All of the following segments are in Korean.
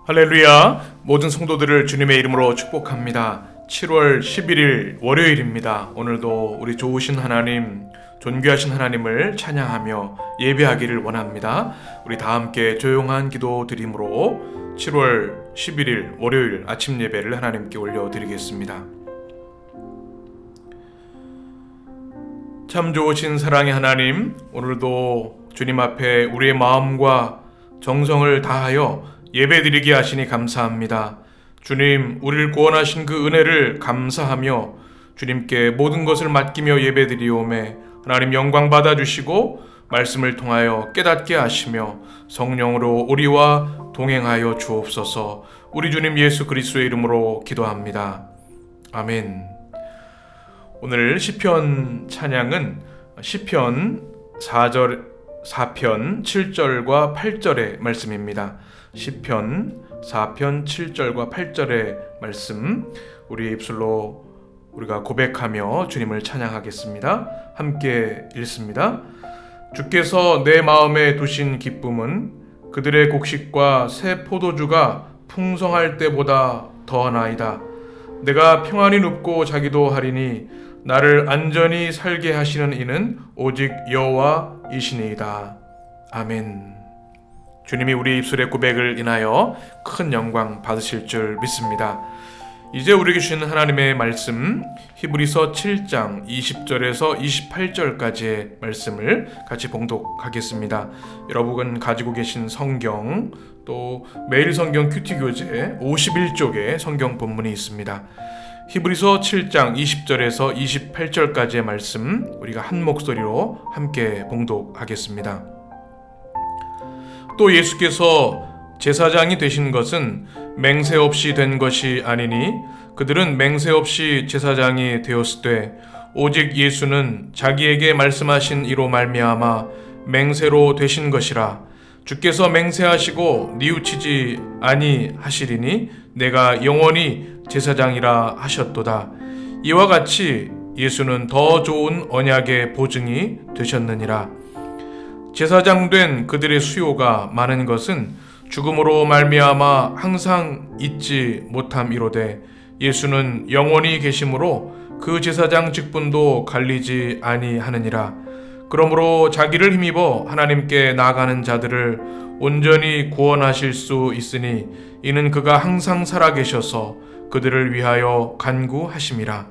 할렐루야! 모든 성도들을 주님의 이름으로 축복합니다. 7월 11일 월요일입니다. 오늘도 우리 좋으신 하나님, 존귀하신 하나님을 찬양하며 예배하기를 원합니다. 우리 다 함께 조용한 기도 드림으로 7월 11일 월요일 아침 예배를 하나님께 올려드리겠습니다. 참 좋으신 사랑의 하나님, 오늘도 주님 앞에 우리의 마음과 정성을 다하여 예배드리게 하시니 감사합니다. 주님, 우리를 구원하신 그 은혜를 감사하며 주님께 모든 것을 맡기며 예배드리오매 하나님 영광 받아주시고 말씀을 통하여 깨닫게 하시며 성령으로 우리와 동행하여 주옵소서. 우리 주님 예수 그리스도의 이름으로 기도합니다. 아멘. 오늘 시편 찬양은 시편 4편 7절과 8절의 말씀입니다. 시편 4편 7절과 8절의 말씀, 우리의 입술로 우리가 고백하며 주님을 찬양하겠습니다. 함께 읽습니다. 주께서 내 마음에 두신 기쁨은 그들의 곡식과 새 포도주가 풍성할 때보다 더하나이다. 내가 평안히 눕고 자기도 하리니 나를 안전히 살게 하시는 이는 오직 여호와이시니이다. 아멘. 주님이 우리 입술의 고백을 인하여 큰 영광 받으실 줄 믿습니다. 이제 우리에게 주시는 하나님의 말씀, 히브리서 7장 20절에서 28절까지의 말씀을 같이 봉독하겠습니다. 여러분 가지고 계신 성경, 또 매일 성경 큐티 교재 51쪽에 성경 본문이 있습니다. 히브리서 7장 20절에서 28절까지의 말씀, 우리가 한 목소리로 함께 봉독하겠습니다. 또 예수께서 제사장이 되신 것은 맹세 없이 된 것이 아니니 그들은 맹세 없이 제사장이 되었으되 오직 예수는 자기에게 말씀하신 이로 말미암아 맹세로 되신 것이라. 주께서 맹세하시고 뉘우치지 아니하시리니 내가 영원히 제사장이라 하셨도다. 이와 같이 예수는 더 좋은 언약의 보증이 되셨느니라. 제사장 된 그들의 수요가 많은 것은 죽음으로 말미암아 항상 잊지 못함이로되 예수는 영원히 계심으로 그 제사장 직분도 갈리지 아니하느니라. 그러므로 자기를 힘입어 하나님께 나아가는 자들을 온전히 구원하실 수 있으니 이는 그가 항상 살아계셔서 그들을 위하여 간구하심이라.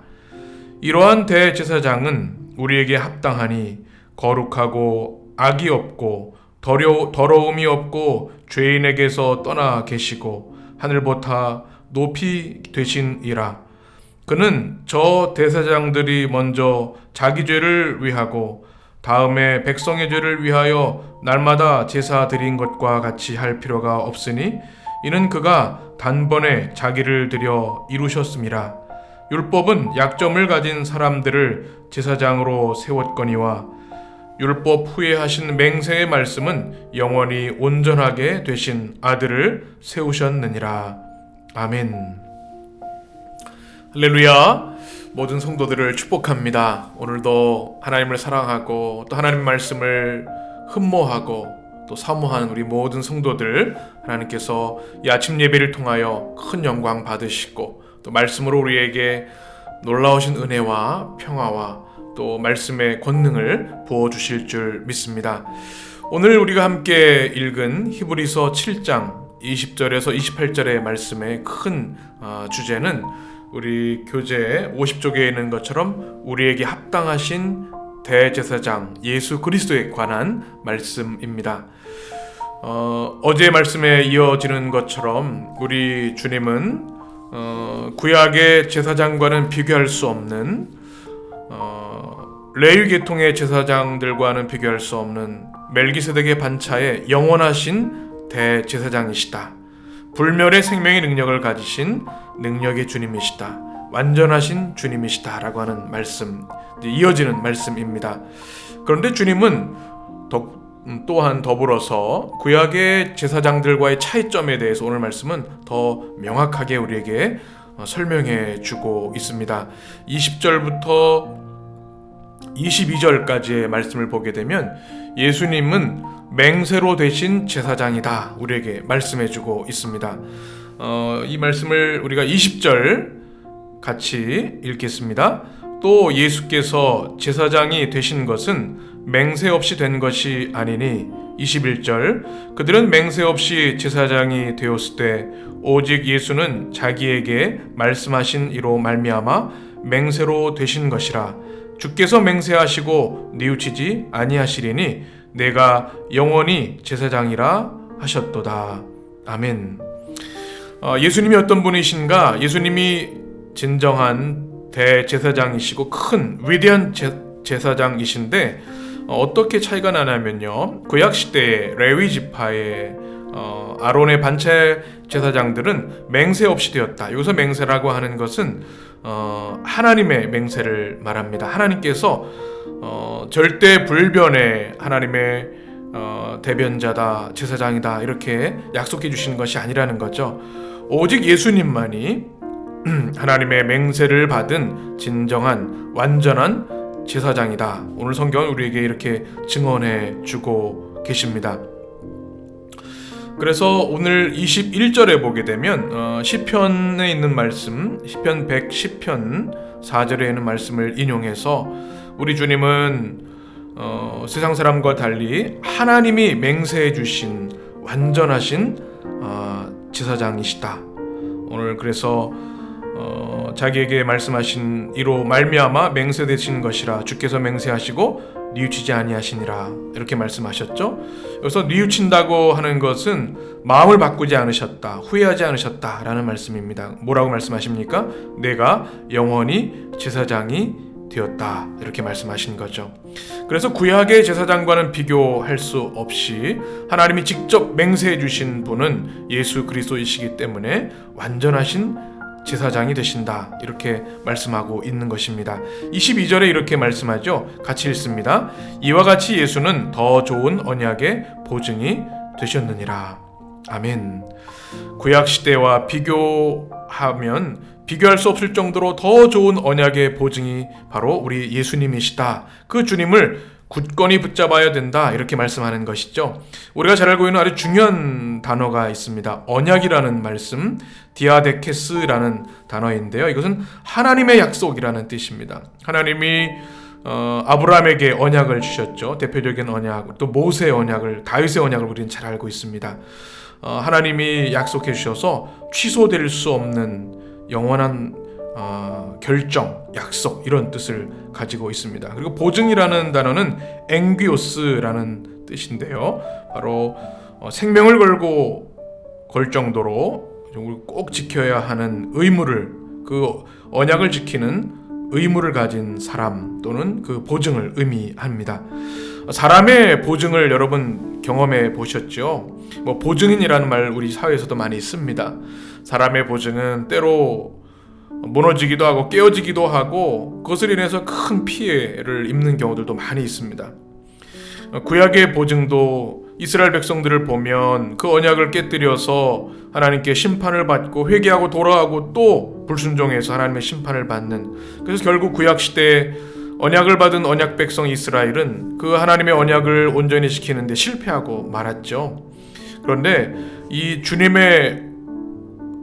이러한 대제사장은 우리에게 합당하니 거룩하고 악이 없고 더러움이 없고 죄인에게서 떠나 계시고 하늘보다 높이 되신이라. 그는 저 대제사장들이 먼저 자기 죄를 위하고 다음에 백성의 죄를 위하여 날마다 제사 드린 것과 같이 할 필요가 없으니 이는 그가 단번에 자기를 드려 이루셨음이라. 율법은 약점을 가진 사람들을 제사장으로 세웠거니와 율법 후에 하신 맹세의 말씀은 영원히 온전하게 되신 아들을 세우셨느니라. 아멘. 할렐루야. 모든 성도들을 축복합니다. 오늘도 하나님을 사랑하고 또 하나님 말씀을 흠모하고 또 사모하는 우리 모든 성도들, 하나님께서 이 아침 예배를 통하여 큰 영광 받으시고 또 말씀으로 우리에게 놀라우신 은혜와 평화와 또 말씀의 권능을 부어주실 줄 믿습니다. 오늘 우리가 함께 읽은 히브리서 7장 20절에서 28절의 말씀의 큰 주제는 우리 교재 50쪽에 있는 것처럼 우리에게 합당하신 대제사장 예수 그리스도에 관한 말씀입니다. 어제 말씀에 이어지는 것처럼 우리 주님은 구약의 제사장과는 비교할 수 없는 레위 계통의 제사장들과는 비교할 수 없는 멜기세덱의 반차에 영원하신 대제사장이시다. 불멸의 생명의 능력을 가지신 능력의 주님이시다. 완전하신 주님이시다 라고 하는 말씀, 이어지는 말씀입니다. 그런데 주님은 또한 더불어서 구약의 제사장들과의 차이점에 대해서 오늘 말씀은 더 명확하게 우리에게 설명해 주고 있습니다. 20절부터 22절까지의 말씀을 보게 되면 예수님은 맹세로 되신 제사장이다 우리에게 말씀해주고 있습니다. 이 말씀을 우리가 20절 같이 읽겠습니다. 또 예수께서 제사장이 되신 것은 맹세 없이 된 것이 아니니 21절 그들은 맹세 없이 제사장이 되었을 때 오직 예수는 자기에게 말씀하신 이로 말미암아 맹세로 되신 것이라. 주께서 맹세하시고 뉘우치지 아니하시리니 내가 영원히 제사장이라 하셨도다. 아멘. 예수님이 어떤 분이신가? 예수님이 진정한 대제사장이시고 큰 위대한 제사장이신데 어떻게 차이가 나냐면요, 구약 시대의 레위 지파의 아론의 반체 제사장들은 맹세 없이 되었다. 여기서 맹세라고 하는 것은 하나님의 맹세를 말합니다. 하나님께서 절대 불변의 하나님의 대변자다, 제사장이다 이렇게 약속해 주시는 것이 아니라는 거죠. 오직 예수님만이 하나님의 맹세를 받은 진정한 완전한 제사장이다. 오늘 성경은 우리에게 이렇게 증언해 주고 계십니다. 그래서 오늘 21절에 보게 되면 시편에 있는 말씀, 시편 110편 4절에 있는 말씀을 인용해서 우리 주님은 세상 사람과 달리 하나님이 맹세해 주신 완전하신 제사장이시다. 오늘 그래서 자기에게 말씀하신 이로 말미암아 맹세되신 것이라. 주께서 맹세하시고 뉘우치지 아니하시니라 이렇게 말씀하셨죠. 여기서 뉘우친다고 하는 것은 마음을 바꾸지 않으셨다, 후회하지 않으셨다라는 말씀입니다. 뭐라고 말씀하십니까? 내가 영원히 제사장이 되었다 이렇게 말씀하신 거죠. 그래서 구약의 제사장과는 비교할 수 없이 하나님이 직접 맹세해 주신 분은 예수 그리스도이시기 때문에 완전하신 제사장이 되신다 이렇게 말씀하고 있는 것입니다. 22절에 이렇게 말씀하죠. 같이 읽습니다. 이와 같이 예수는 더 좋은 언약의 보증이 되셨느니라. 아멘. 구약 시대와 비교하면 비교할 수 없을 정도로 더 좋은 언약의 보증이 바로 우리 예수님이시다. 그 주님을 굳건히 붙잡아야 된다 이렇게 말씀하는 것이죠. 우리가 잘 알고 있는 아주 중요한 단어가 있습니다. 언약이라는 말씀, 디아데케스라는 단어인데요. 이것은 하나님의 약속이라는 뜻입니다. 하나님이 아브라함에게 언약을 주셨죠. 대표적인 언약, 또 모세의 언약을, 다윗의 언약을 우리는 잘 알고 있습니다. 하나님이 약속해 주셔서 취소될 수 없는 영원한 결정, 약속 이런 뜻을 가지고 있습니다. 그리고 보증이라는 단어는 앵귀오스라는 뜻인데요. 바로 생명을 걸 정도로 꼭 지켜야 하는 의무를, 그 언약을 지키는 의무를 가진 사람 또는 그 보증을 의미합니다. 사람의 보증을 여러분 경험해 보셨죠? 보증인이라는 말 우리 사회에서도 많이 씁니다. 사람의 보증은 때로 무너지기도 하고 깨어지기도 하고 그것을 인해서 큰 피해를 입는 경우들도 많이 있습니다. 구약의 보증도 이스라엘 백성들을 보면 그 언약을 깨뜨려서 하나님께 심판을 받고 회개하고 돌아가고 또 불순종해서 하나님의 심판을 받는, 그래서 결국 구약 시대에 언약을 받은 언약 백성 이스라엘은 그 하나님의 언약을 온전히 지키는데 실패하고 말았죠. 그런데 이 주님의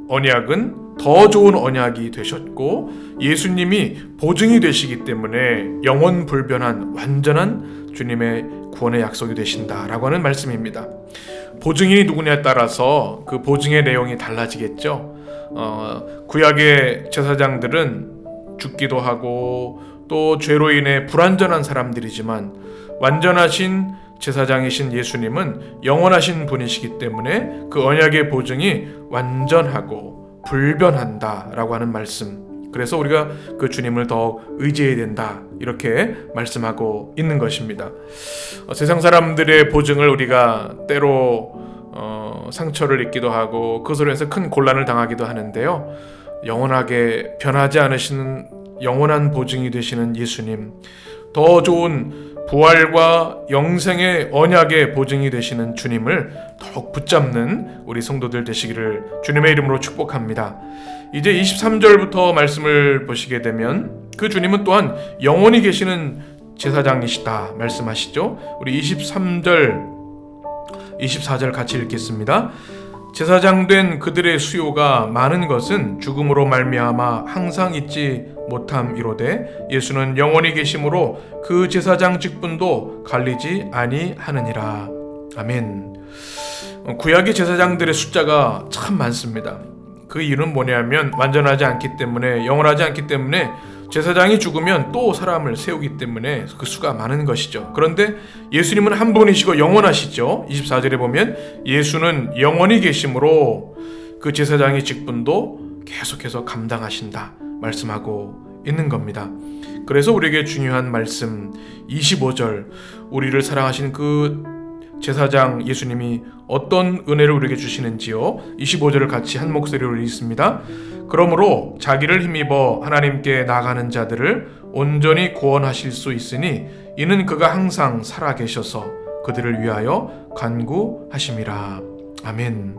언약은 더 좋은 언약이 되셨고 예수님이 보증이 되시기 때문에 영원 불변한 완전한 주님의 구원의 약속이 되신다라고 하는 말씀입니다. 보증인이 누구냐에 따라서 그 보증의 내용이 달라지겠죠. 구약의 제사장들은 죽기도 하고 또 죄로 인해 불완전한 사람들이지만 완전하신 제사장이신 예수님은 영원하신 분이시기 때문에 그 언약의 보증이 완전하고 불변한다라고 하는 말씀. 그래서 우리가 그 주님을 더 의지해야 된다 이렇게 말씀하고 있는 것입니다. 세상 사람들의 보증을 우리가 때로 상처를 입기도 하고 그것으로 해서 큰 곤란을 당하기도 하는데요. 영원하게 변하지 않으시는 영원한 보증이 되시는 예수님, 더 좋은 부활과 영생의 언약의 보증이 되시는 주님을 더욱 붙잡는 우리 성도들 되시기를 주님의 이름으로 축복합니다. 이제 23절부터 말씀을 보시게 되면 그 주님은 또한 영원히 계시는 제사장이시다 말씀하시죠. 우리 23절 24절 같이 읽겠습니다. 제사장 된 그들의 수요가 많은 것은 죽음으로 말미암아 항상 잊지 못함이로되 예수는 영원히 계심으로 그 제사장 직분도 갈리지 아니하느니라. 아멘. 구약의 제사장들의 숫자가 참 많습니다. 그 이유는 뭐냐면 완전하지 않기 때문에, 영원하지 않기 때문에 제사장이 죽으면 또 사람을 세우기 때문에 그 수가 많은 것이죠. 그런데 예수님은 한 분이시고 영원하시죠. 24절에 보면 예수는 영원히 계심으로 그 제사장의 직분도 계속해서 감당하신다 말씀하고 있는 겁니다. 그래서 우리에게 중요한 말씀 25절, 우리를 사랑하신 그 제사장 예수님이 어떤 은혜를 우리에게 주시는지요. 25절을 같이 한 목소리로 읽습니다. 그러므로 자기를 힘입어 하나님께 나가는 자들을 온전히 구원하실 수 있으니 이는 그가 항상 살아계셔서 그들을 위하여 간구하심이라. 아멘.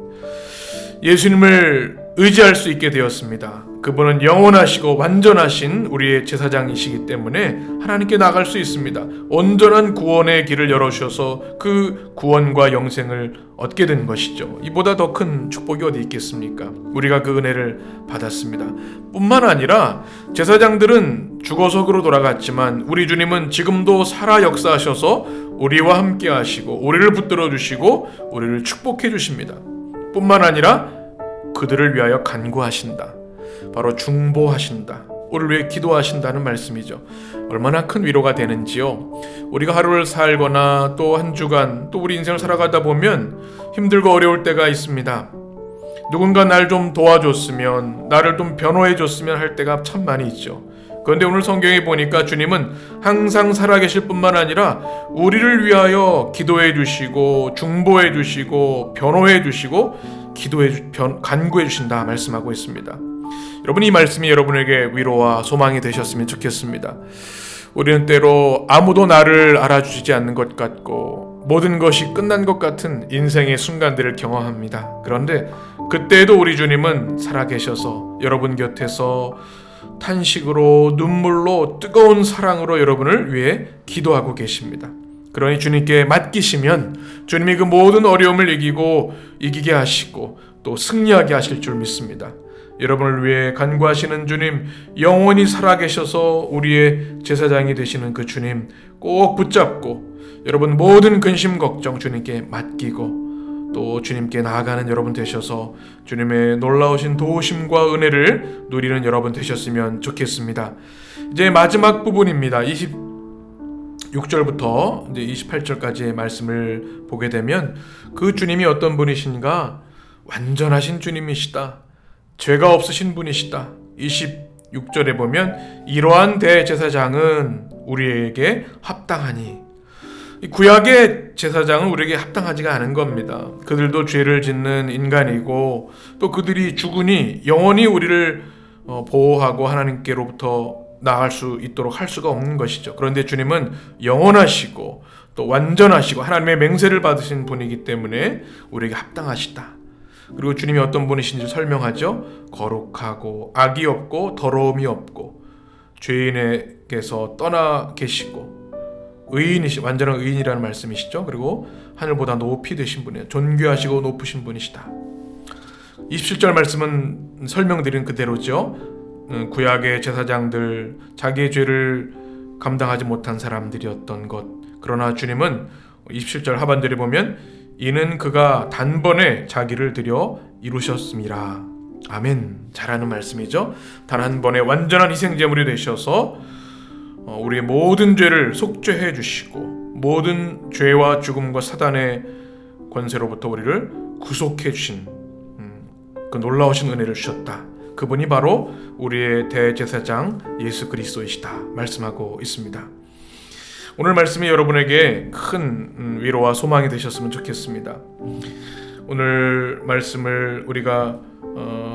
예수님을 의지할 수 있게 되었습니다. 그분은 영원하시고 완전하신 우리의 제사장이시기 때문에 하나님께 나갈 수 있습니다. 온전한 구원의 길을 열어주셔서 그 구원과 영생을 얻게 된 것이죠. 이보다 더 큰 축복이 어디 있겠습니까? 우리가 그 은혜를 받았습니다. 뿐만 아니라 제사장들은 죽어서 그로 돌아갔지만 우리 주님은 지금도 살아 역사하셔서 우리와 함께 하시고 우리를 붙들어 주시고 우리를 축복해 주십니다. 뿐만 아니라 그들을 위하여 간구하신다. 바로 중보하신다. 우리를 위해 기도하신다는 말씀이죠. 얼마나 큰 위로가 되는지요. 우리가 하루를 살거나 또 한 주간 또 우리 인생을 살아가다 보면 힘들고 어려울 때가 있습니다. 누군가 날 좀 도와줬으면, 나를 좀 변호해 줬으면 할 때가 참 많이 있죠. 그런데 오늘 성경에 보니까 주님은 항상 살아계실 뿐만 아니라 우리를 위하여 기도해 주시고 중보해 주시고 변호해 주시고 간구해 주신다 말씀하고 있습니다. 여러분, 이 말씀이 여러분에게 위로와 소망이 되셨으면 좋겠습니다. 우리는 때로 아무도 나를 알아주지 않는 것 같고 모든 것이 끝난 것 같은 인생의 순간들을 경험합니다. 그런데 그때에도 우리 주님은 살아계셔서 여러분 곁에서 탄식으로 눈물로 뜨거운 사랑으로 여러분을 위해 기도하고 계십니다. 그러니 주님께 맡기시면 주님이 그 모든 어려움을 이기게 하시고 또 승리하게 하실 줄 믿습니다. 여러분을 위해 간구하시는 주님, 영원히 살아계셔서 우리의 제사장이 되시는 그 주님 꼭 붙잡고 여러분 모든 근심 걱정 주님께 맡기고 또 주님께 나아가는 여러분 되셔서 주님의 놀라우신 도우심과 은혜를 누리는 여러분 되셨으면 좋겠습니다. 이제 마지막 부분입니다. 26절부터 이제 28절까지의 말씀을 보게 되면 그 주님이 어떤 분이신가? 완전하신 주님이시다. 죄가 없으신 분이시다. 26절에 보면 이러한 대제사장은 우리에게 합당하니, 구약의 제사장은 우리에게 합당하지가 않은 겁니다. 그들도 죄를 짓는 인간이고 또 그들이 죽으니 영원히 우리를 보호하고 하나님께로부터 나아갈 수 있도록 할 수가 없는 것이죠. 그런데 주님은 영원하시고 또 완전하시고 하나님의 맹세를 받으신 분이기 때문에 우리에게 합당하시다. 그리고 주님이 어떤 분이신지 설명하죠. 거룩하고 악이 없고 더러움이 없고 죄인에게서 떠나 계시고 완전한 의인이라는 말씀이시죠. 그리고 하늘보다 높이 되신 분이에요. 존귀하시고 높으신 분이시다. 27절 말씀은 설명드린 그대로죠. 구약의 제사장들, 자기의 죄를 감당하지 못한 사람들이었던 것. 그러나 주님은 27절 하반절에 보면 이는 그가 단번에 자기를 드려 이루셨음이라. 아멘. 잘하는 말씀이죠. 단 한 번에 완전한 희생제물이 되셔서 우리의 모든 죄를 속죄해 주시고 모든 죄와 죽음과 사단의 권세로부터 우리를 구속해 주신 그 놀라우신 은혜를 주셨다. 그분이 바로 우리의 대제사장 예수 그리스도이시다 말씀하고 있습니다. 오늘 말씀이 여러분에게 큰 위로와 소망이 되셨으면 좋겠습니다. 오늘 말씀을 우리가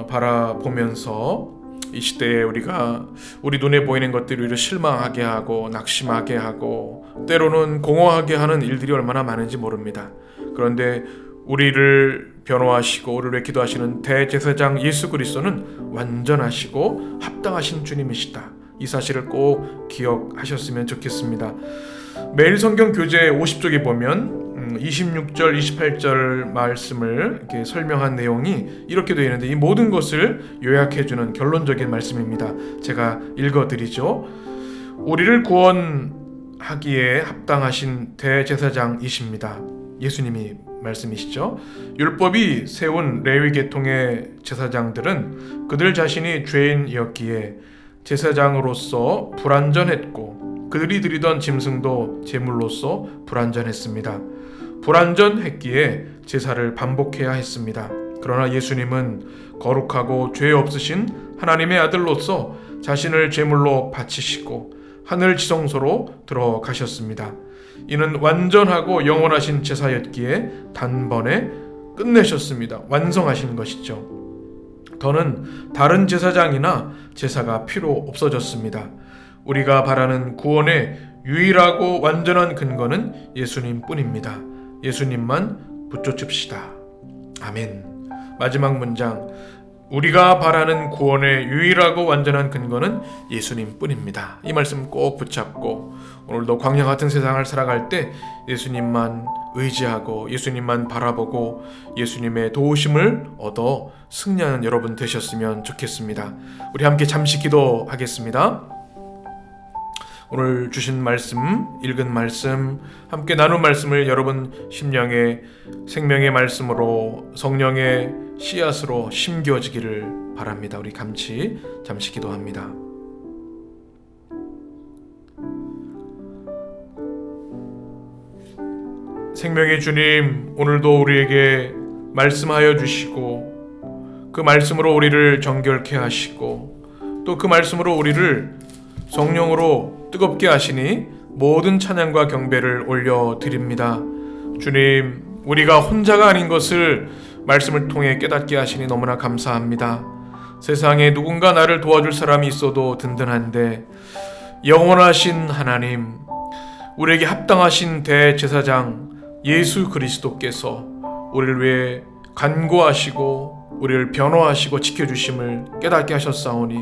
바라보면서 이 시대에 우리 눈에 보이는 것들이 우리를 실망하게 하고 낙심하게 하고 때로는 공허하게 하는 일들이 얼마나 많은지 모릅니다. 그런데 우리를 변호하시고 우리를 위해 기도하시는 대제사장 예수 그리스도는 완전하시고 합당하신 주님이시다. 이 사실을 꼭 기억하셨으면 좋겠습니다. 매일 성경 교재 50쪽에 보면 26절, 28절 말씀을 이렇게 설명한 내용이 이렇게 되어 있는데 이 모든 것을 요약해주는 결론적인 말씀입니다. 제가 읽어드리죠. 우리를 구원하기에 합당하신 대제사장이십니다. 예수님이 말씀이시죠. 율법이 세운 레위 계통의 제사장들은 그들 자신이 죄인이었기에 제사장으로서 불완전했고 그들이 드리던 짐승도 제물로서 불완전했습니다. 불완전했기에 제사를 반복해야 했습니다. 그러나 예수님은 거룩하고 죄 없으신 하나님의 아들로서 자신을 제물로 바치시고 하늘 지성소로 들어가셨습니다. 이는 완전하고 영원하신 제사였기에 단번에 끝내셨습니다. 완성하신 것이죠. 더는 다른 제사장이나 제사가 필요 없어졌습니다. 우리가 바라는 구원의 유일하고 완전한 근거는 예수님 뿐입니다. 예수님만 붙여줍시다. 아멘. 마지막 문장. 우리가 바라는 구원의 유일하고 완전한 근거는 예수님 뿐입니다. 이 말씀 꼭 붙잡고 오늘도 광야 같은 세상을 살아갈 때 예수님만 의지하고 예수님만 바라보고 예수님의 도우심을 얻어 승리하는 여러분 되셨으면 좋겠습니다. 우리 함께 잠시 기도하겠습니다. 오늘 주신 말씀, 읽은 말씀, 함께 나눈 말씀을 여러분 심령의 생명의 말씀으로 성령의 씨앗으로 심겨지기를 바랍니다. 우리 잠시 기도합니다. 생명의 주님, 오늘도 우리에게 말씀하여 주시고 그 말씀으로 우리를 정결케 하시고 또 그 말씀으로 우리를 성령으로 뜨겁게 하시니 모든 찬양과 경배를 올려드립니다. 주님, 우리가 혼자가 아닌 것을 말씀을 통해 깨닫게 하시니 너무나 감사합니다. 세상에 누군가 나를 도와줄 사람이 있어도 든든한데 영원하신 하나님, 우리에게 합당하신 대제사장 예수 그리스도께서 우리를 위해 간구하시고 우리를 변호하시고 지켜주심을 깨닫게 하셨사오니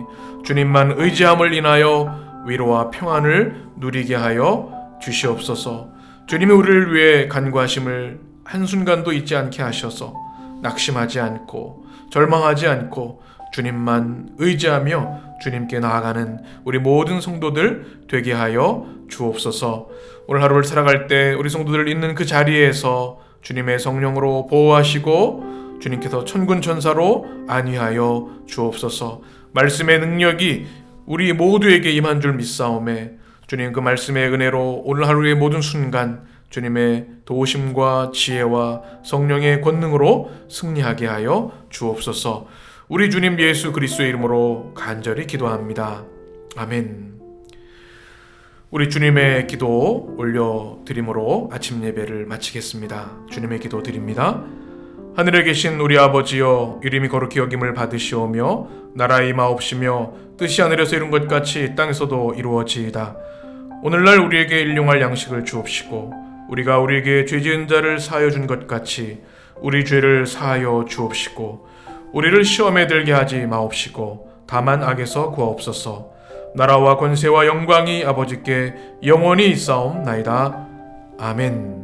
주님만 의지함을 인하여 위로와 평안을 누리게 하여 주시옵소서. 주님이 우리를 위해 간구하심을 한순간도 잊지 않게 하셔서 낙심하지 않고 절망하지 않고 주님만 의지하며 주님께 나아가는 우리 모든 성도들 되게 하여 주옵소서. 오늘 하루를 살아갈 때 우리 성도들 있는 그 자리에서 주님의 성령으로 보호하시고 주님께서 천군 천사로 안위하여 주옵소서. 말씀의 능력이 우리 모두에게 임한 줄 믿사오매 주님 그 말씀의 은혜로 오늘 하루의 모든 순간 주님의 도우심과 지혜와 성령의 권능으로 승리하게 하여 주옵소서. 우리 주님 예수 그리스도의 이름으로 간절히 기도합니다. 아멘. 우리 주님의 기도 올려드림으로 아침 예배를 마치겠습니다. 주님의 기도 드립니다. 하늘에 계신 우리 아버지여, 이름이 거룩히 여김을 받으시오며 나라의 임하옵시며 뜻이 하늘에서 이룬 것 같이 땅에서도 이루어지이다. 오늘날 우리에게 일용할 양식을 주옵시고 우리가 우리에게 죄지은 자를 사하여 준 것 같이 우리 죄를 사하여 주옵시고 우리를 시험에 들게 하지 마옵시고 다만 악에서 구하옵소서. 나라와 권세와 영광이 아버지께 영원히 있사옵나이다. 아멘.